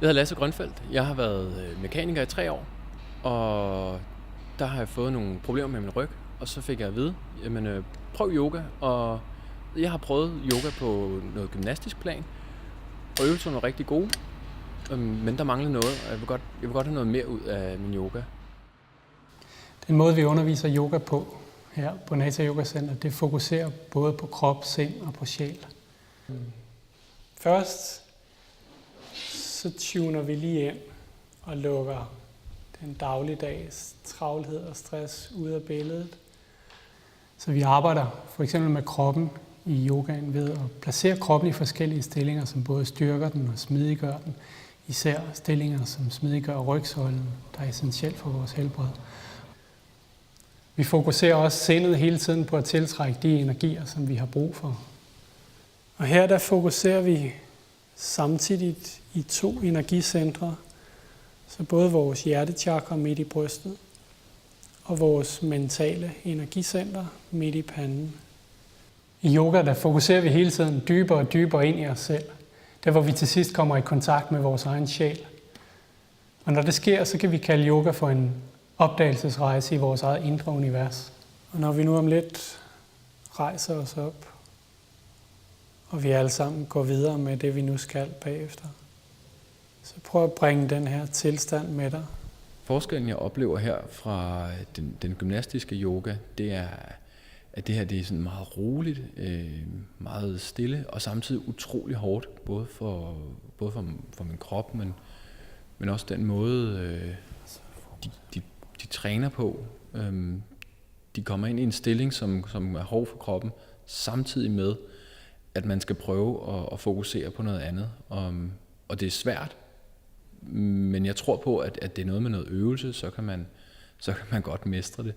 Jeg hedder Lasse Grønfeldt. Jeg har været mekaniker i 3 år, og der har jeg fået nogle problemer med min ryg, og så fik jeg at vide, jamen prøv yoga, og jeg har prøvet yoga på noget gymnastisk plan, og øvelserne var rigtig gode, men der manglede noget, og jeg vil godt have noget mere ud af min yoga. Den måde, vi underviser yoga på her på Nata Yoga Center, det fokuserer både på krop, sind og på sjæl. Først så tuner vi lige ind og lukker den dagligdags travlhed og stress ud af billedet. Så vi arbejder for eksempel med kroppen i yogaen ved at placere kroppen i forskellige stillinger, som både styrker den og smidiggør den. Især stillinger, som smidiggør rygsøjlen, der er essentielt for vores helbred. Vi fokuserer også sindet hele tiden på at tiltrække de energier, som vi har brug for. Og her der fokuserer vi samtidigt i 2 energicentre, så både vores hjertechakra midt i brystet og vores mentale energicenter midt i panden. I yoga der fokuserer vi hele tiden dybere og dybere ind i os selv, der hvor vi til sidst kommer i kontakt med vores egen sjæl. Og når det sker, så kan vi kalde yoga for en opdagelsesrejse i vores eget indre univers. Og når vi nu om lidt rejser os op, og vi alle sammen går videre med det, vi nu skal bagefter, så prøv at bringe den her tilstand med dig. Forskellen, jeg oplever her fra den gymnastiske yoga, det er, at det her det er sådan meget roligt, meget stille, og samtidig utrolig hårdt, både for min krop, men også den måde, de træner på. De kommer ind i en stilling, som er hård for kroppen, samtidig med, at man skal prøve at fokusere på noget andet. Og det er svært, men jeg tror på, at det er noget med noget øvelse, så kan man godt mestre det.